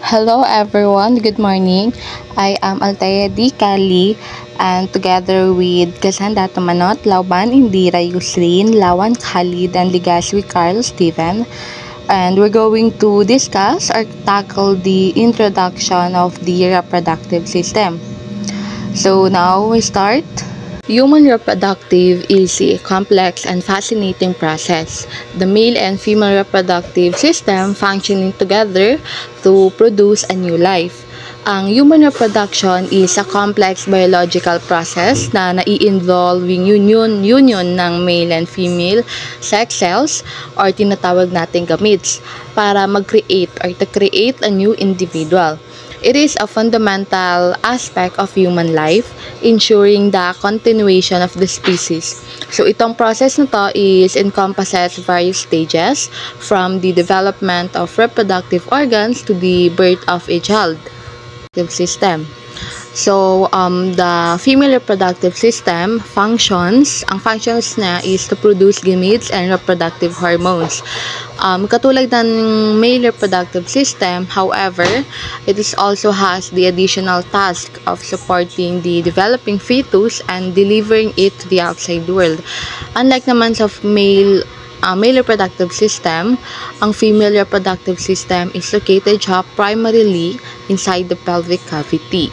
Hello everyone, good morning. I am Altair D. Kali and together with Cassandra Tumanot, Lauban Indira Yusrin, Lawan Khalid, and Ligaswi Carl Steven. And we're going to discuss or tackle the introduction of the reproductive system. So now we start. Human reproductive is a complex and fascinating process. The male and female reproductive system functioning together to produce a new life. Ang human reproduction is a complex biological process na nai-involving union ng male and female sex cells or tinatawag nating gametes para mag-create or to create a new individual. It is a fundamental aspect of human life, ensuring the continuation of the species. So, itong process na to encompasses various stages from the development of reproductive organs to the birth of a child. System. So, the female reproductive system functions, ang functions na is to produce gametes and reproductive hormones. Katulad ng male reproductive system, however, it also has the additional task of supporting the developing fetus and delivering it to the outside world. Unlike naman sa male reproductive system, ang female reproductive system is located primarily inside the pelvic cavity.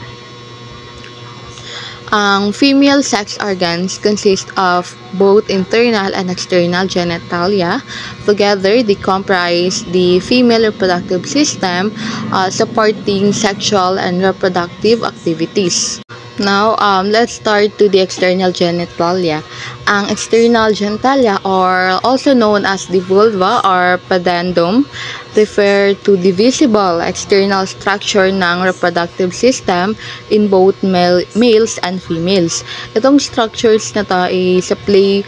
Ang female sex organs consist of both internal and external genitalia. Together, they comprise the female reproductive system, supporting sexual and reproductive activities. Now, let's start to the external genitalia. Ang external genitalia, or also known as the vulva or pudendum, refer to the visible external structure ng reproductive system in both males and females. Itong structures na to is play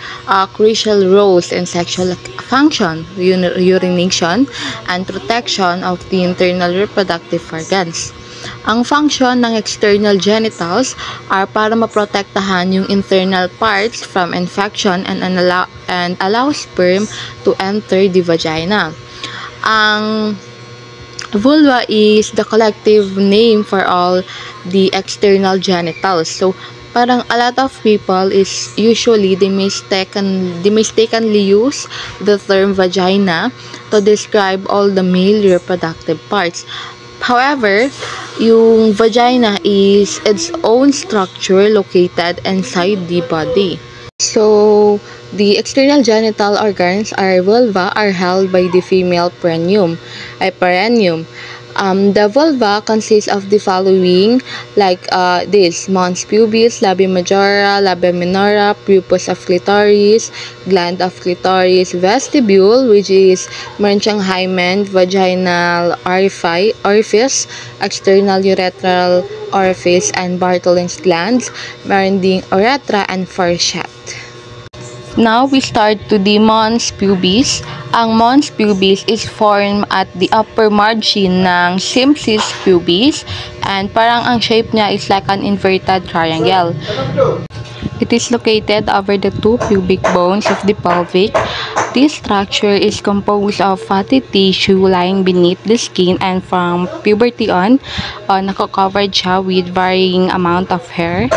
crucial roles in sexual function, urination, and protection of the internal reproductive organs. Ang function ng external genitals are para maprotektahan yung internal parts from infection and allow sperm to enter the vagina. Ang vulva is the collective name for all the external genitals. So, parang a lot of people is usually they mistakenly use the term vagina to describe all the male reproductive parts. However, yung vagina is its own structure located inside the body. So, the external genital organs or vulva are held by the female perineum. The vulva consists of the following, like this: mons pubis, labia majora, labia minora, prepuce of clitoris, gland of clitoris, vestibule, which is meron siyang hymen, vaginal orifice, external urethral orifice, and Bartholin's glands, meron ding urethra and fourchette. Now, we start to the mons pubis. Ang mons pubis is formed at the upper margin ng symphysis pubis and parang ang shape niya is like an inverted triangle. It is located over the two pubic bones of the pelvic. This structure is composed of fatty tissue lying beneath the skin, and from puberty on, nako-covered siya with varying amount of hair.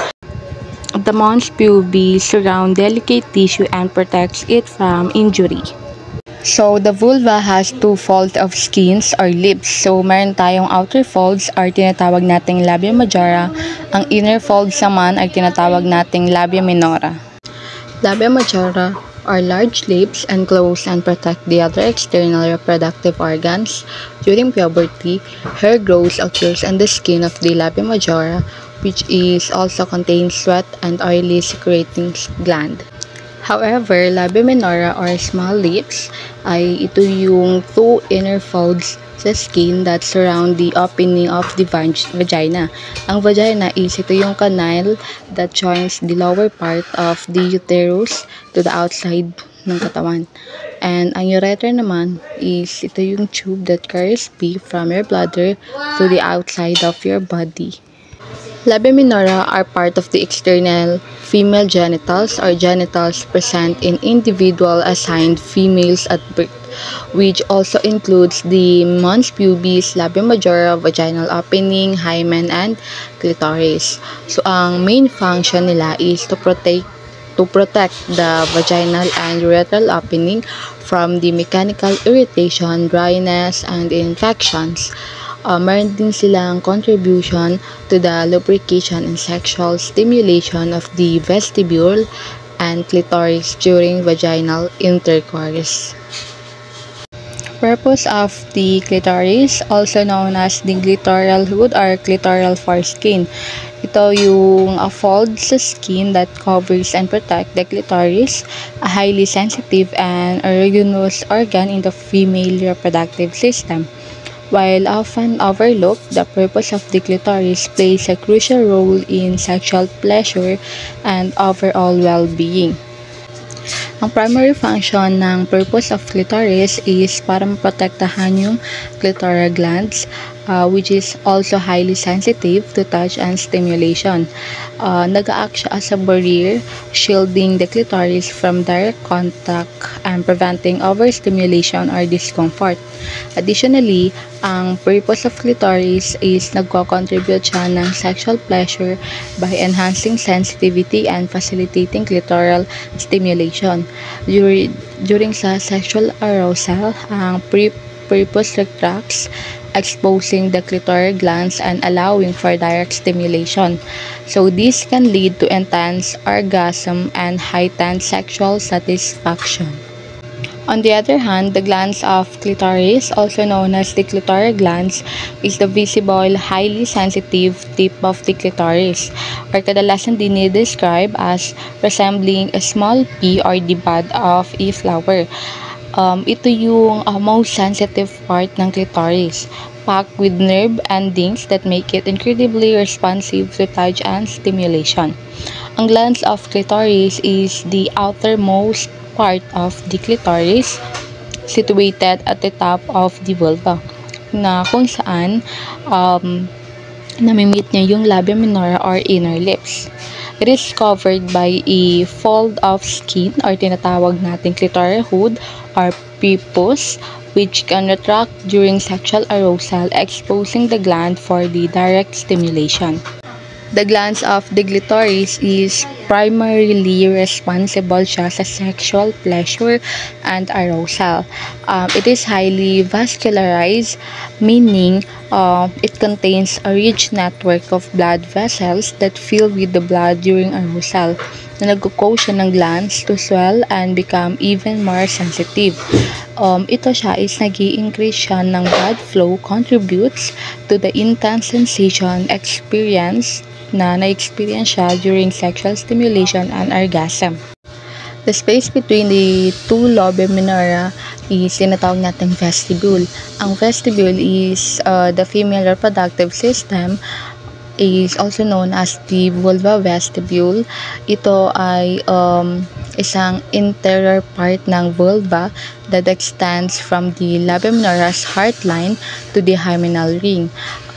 The mons pubis surround delicate tissue and protects it from injury. So, the vulva has two folds of skins or lips. So, meron tayong outer folds or tinatawag nating labia majora. Ang inner folds naman ay tinatawag nating labia minora. Labia majora are large lips and close and protect the other external reproductive organs. During puberty, hair growth occurs on the skin of the labia majora, which is also contains sweat and oily secreting gland. However, labia minora or small lips ay ito yung two inner folds sa skin that surround the opening of the vagina. Ang vagina is ito yung canal that joins the lower part of the uterus to the outside ng katawan. And ang urethra naman is ito yung tube that carries pee from your bladder to the outside of your body. Labia minora are part of the external female genitals or genitals present in individual assigned females at birth. which also includes the mons pubis, labia majora, vaginal opening, hymen, and clitoris. So, ang main function nila is to protect the vaginal and urethral opening from the mechanical irritation, dryness, and infections. Meron din silang contribution to the lubrication and sexual stimulation of the vestibule and clitoris during vaginal intercourse. Purpose of the clitoris, also known as the clitoral hood or clitoral foreskin. Ito yung fold sa skin that covers and protect the clitoris, a highly sensitive and erogenous organ in the female reproductive system. While often overlooked, the purpose of the clitoris plays a crucial role in sexual pleasure and overall well-being. Ang primary function ng purpose of clitoris is para maprotektahan yung clitoral glands, which is also highly sensitive to touch and stimulation. Nag-act siya as a barrier, shielding the clitoris from direct contact and preventing overstimulation or discomfort. Additionally, ang purpose of clitoris is nagko-contribute siya ng sexual pleasure by enhancing sensitivity and facilitating clitoral stimulation. During sa sexual arousal, ang purpose retracts, exposing the clitoral glands and allowing for direct stimulation. So this can lead to intense orgasm and heightened sexual satisfaction. On the other hand, the glands of clitoris, also known as the clitoral glands, is the visible, highly sensitive tip of the clitoris, or kadalasan din described as resembling a small pea or the bud of a flower. Ito yung most sensitive part ng clitoris, packed with nerve endings that make it incredibly responsive to touch and stimulation. Ang glands of clitoris is the outermost part of the clitoris, situated at the top of the vulva, na kung saan namimit niya yung labia minora or inner lips. It is covered by a fold of skin or tinatawag nating clitoral hood or prepuce, which can retract during sexual arousal, exposing the gland for the direct stimulation. The glands of the clitoris is primarily responsible siya sa sexual pleasure and arousal. It is highly vascularized, meaning it contains a rich network of blood vessels that fill with the blood during arousal, na nagko-cause siya ng glands to swell and become even more sensitive. Ito siya is nag-i-increase siya ng blood flow, contributes to the intense sensation experience na na-experience siya during sexual stimulation and orgasm. The space between the two labia minora is tinatawag natin vestibule. Ang vestibule is the female reproductive system, is also known as the vulva vestibule. Ito ay isang interior part ng vulva that extends from the labia minora's heartline to the hymenal ring.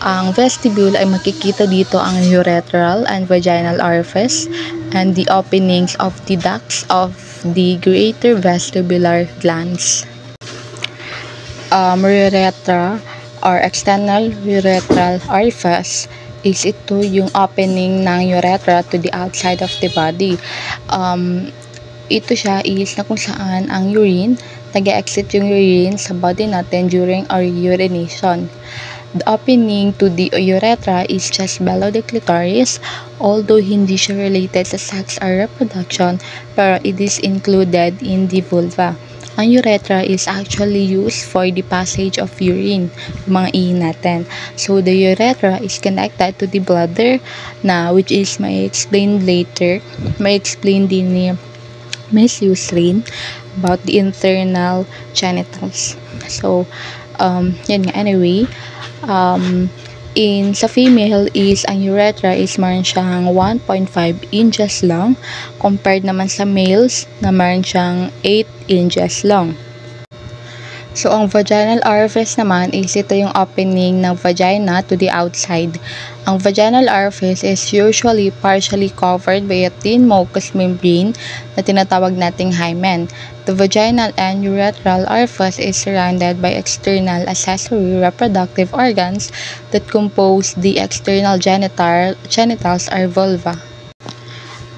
Ang vestibule ay makikita dito ang urethral and vaginal orifice and the openings of the ducts of the greater vestibular glands. Urethra or external urethral orifice is ito yung opening ng urethra to the outside of the body. Ito siya is na kung saan ang urine, nag-exit yung urine sa body natin during our urination. The opening to the urethra is just below the clitoris, although hindi siya related sa sex or reproduction, pero it is included in the vulva. Ang urethra is actually used for the passage of urine, mga ihi natin. So, the urethra is connected to the bladder na, which is may explain later. May explain din ni Miss Yusrin about the internal genitals. So, yan nga. Anyway, sa female is ang urethra is meron siyang 1.5 inches long compared naman sa males na meron siyang 8 inches long. So, ang vaginal orifice naman is ito yung opening ng vagina to the outside. Ang vaginal orifice is usually partially covered by a thin mucous membrane na tinatawag nating hymen. The vaginal and urethral orifice is surrounded by external accessory reproductive organs that compose the external genitals or vulva.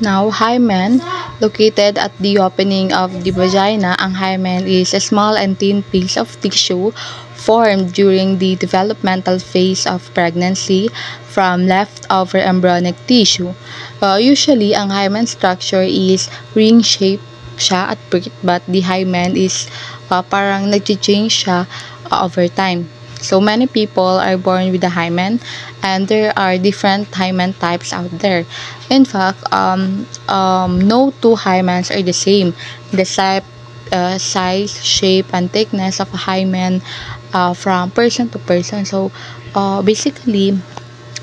Now, hymen, located at the opening of the vagina, ang hymen is a small and thin piece of tissue formed during the developmental phase of pregnancy from leftover embryonic tissue. Usually, ang hymen structure is ring-shaped siya at birth, but the hymen is parang nag-change siya over time. So, many people are born with a hymen, and there are different hymen types out there. In fact, no two hymens are the same. The size, shape, and thickness of a hymen from person to person. So, basically,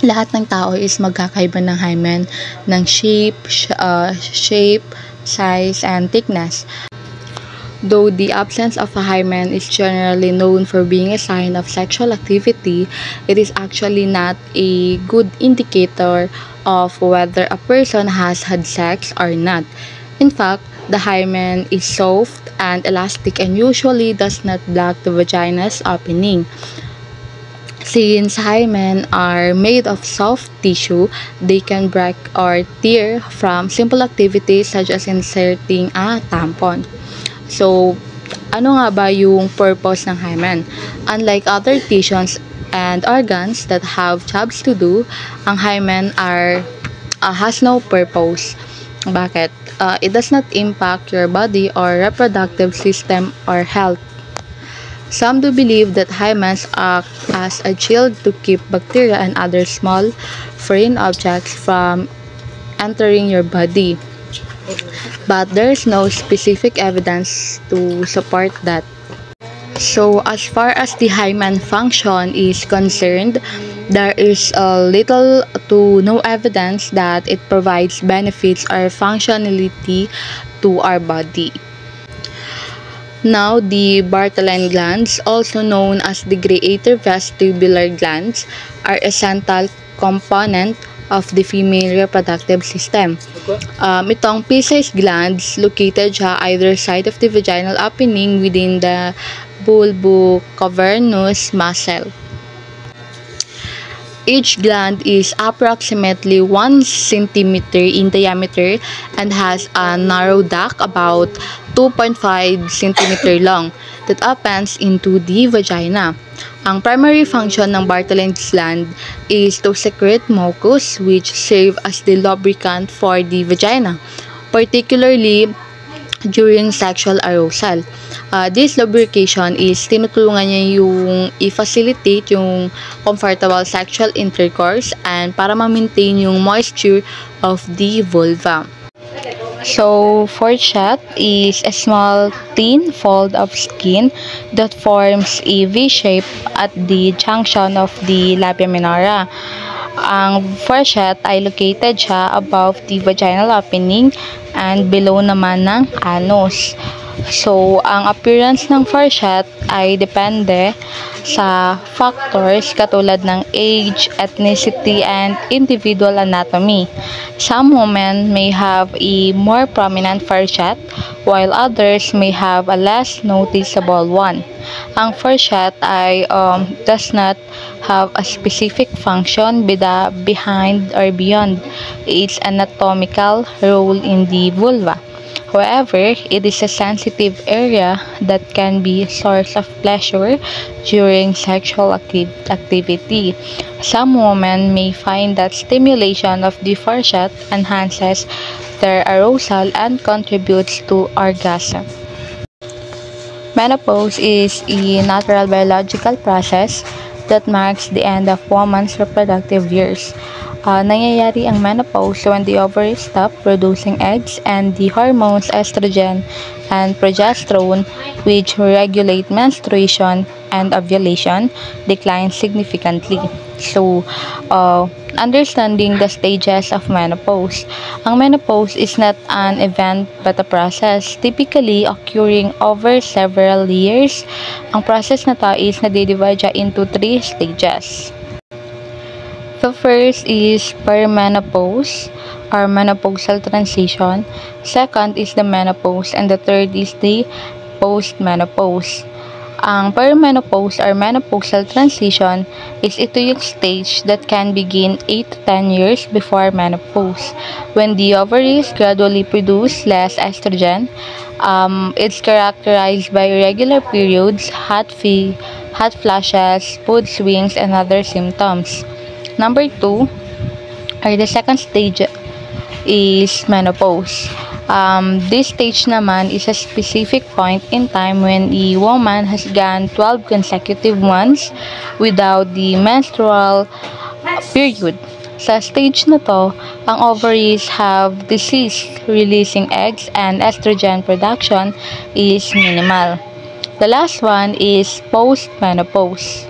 lahat ng tao is magkakaiba ng hymen ng shape, size, and thickness. Though the absence of a hymen is generally known for being a sign of sexual activity, it is actually not a good indicator of whether a person has had sex or not. In fact, the hymen is soft and elastic and usually does not block the vagina's opening. Since hymen are made of soft tissue, they can break or tear from simple activities such as inserting a tampon. So, ano nga ba yung purpose ng hymen? Unlike other tissues and organs that have jobs to do, ang hymen has no purpose. Bakit? It does not impact your body or reproductive system or health. Some do believe that hymens act as a shield to keep bacteria and other small foreign objects from entering your body. But there's no specific evidence to support that. So, as far as the hymen function is concerned, there is little to no evidence that it provides benefits or functionality to our body. Now, the Bartholin glands, also known as the greater vestibular glands, are a central component of the female reproductive system. Itong pea-sized glands located siya either side of the vaginal opening within the bulbocavernous muscle. Each gland is approximately 1 cm in diameter and has a narrow duct about 2.5 cm long that opens into the vagina. Ang primary function ng Bartholin gland is to secrete mucus which serve as the lubricant for the vagina, particularly during sexual arousal. This lubrication is tinutulungan niya yung i-facilitate yung comfortable sexual intercourse and para ma-maintain yung moisture of the vulva. So, fourchette is a small thin fold of skin that forms a V shape at the junction of the labia minora. Ang fourchette ay located siya above the vaginal opening and below naman ng anus. So, ang appearance ng fourchette ay depende sa factors katulad ng age, ethnicity, and individual anatomy. Some women may have a more prominent fourchette, while others may have a less noticeable one. Ang fourchette ay does not have a specific function behind or beyond its anatomical role in the vulva. However, it is a sensitive area that can be a source of pleasure during sexual activity. Some women may find that stimulation of the fourchette enhances their arousal and contributes to orgasm. Menopause is a natural biological process that marks the end of woman's reproductive years. Nangyayari ang menopause when the ovaries stop producing eggs and the hormones estrogen and progesterone, which regulate menstruation and ovulation, decline significantly. So, understanding the stages of menopause. Ang menopause is not an event but a process, typically occurring over several years. Ang process na to is nade-divide siya into 3 stages. The first is perimenopause or menopausal transition. Second is the menopause, and the third is the postmenopause. Ang perimenopause or menopausal transition is ito yung stage that can begin 8 to 10 years before menopause, when the ovaries gradually produce less estrogen. It's characterized by irregular periods, hot flashes, mood swings, and other symptoms. Number 2, or the second stage, is menopause. This stage naman is a specific point in time when a woman has gone 12 consecutive months without the menstrual period. Sa stage na to, ang ovaries have ceased releasing eggs and estrogen production is minimal. The last one is postmenopause.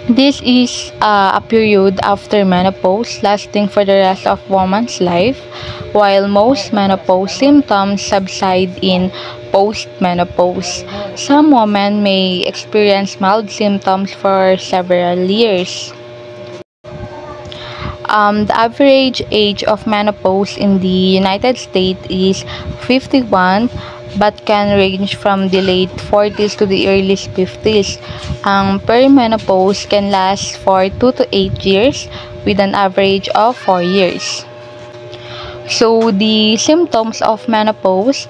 This is a period after menopause lasting for the rest of woman's life, while most menopause symptoms subside in postmenopause. Some women may experience mild symptoms for several years. The average age of menopause in the United States is 51, but can range from the late 40s to the early 50s. Ang perimenopause can last for 2 to 8 years with an average of 4 years. So, the symptoms of menopause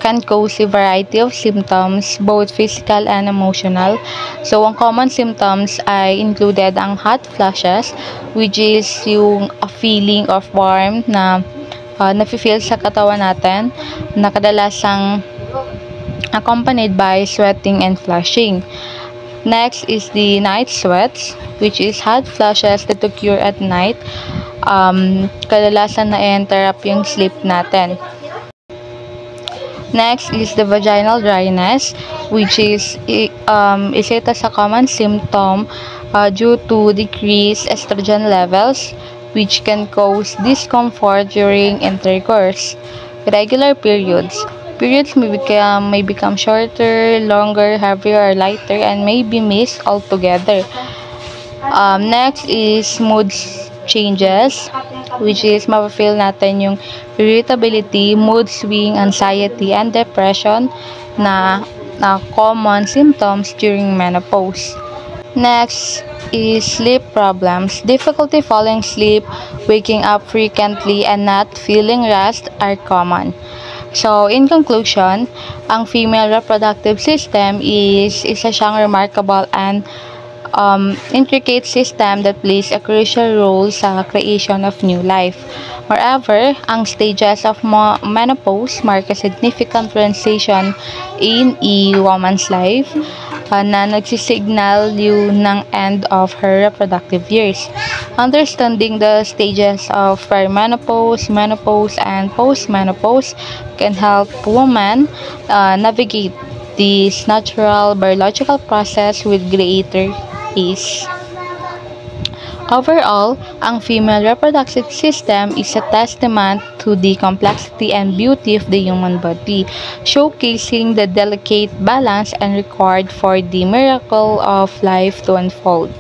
can cause a variety of symptoms, both physical and emotional. So, ang common symptoms ay included ang hot flashes, which is yung a feeling of warmth na nafe-feel sa katawan natin, na kadalasang accompanied by sweating and flushing. Next is the night sweats, which is hot flashes that occur at night. Kadalasan na-interrupt yung sleep natin. Next is the vaginal dryness, which is isa ito sa common symptom due to decreased estrogen levels, which can cause discomfort during intercourse. Irregular periods. Periods may become shorter, longer, heavier, or lighter, and may be missed altogether. Next is mood changes, which is mapafeel natin yung irritability, mood swing, anxiety, and depression na common symptoms during menopause. Next is sleep problems. Difficulty falling asleep, waking up frequently, and not feeling rest are common. So, in conclusion, ang female reproductive system is isa siyang remarkable and intricate system that plays a crucial role sa creation of new life. Moreover, ang stages of menopause mark a significant transition in a woman's life na nagsisignal yun ng end of her reproductive years. Understanding the stages of perimenopause, menopause, and postmenopause can help women navigate this natural biological process with greater ease. Overall, ang female reproductive system is a testament to the complexity and beauty of the human body, showcasing the delicate balance and required for the miracle of life to unfold.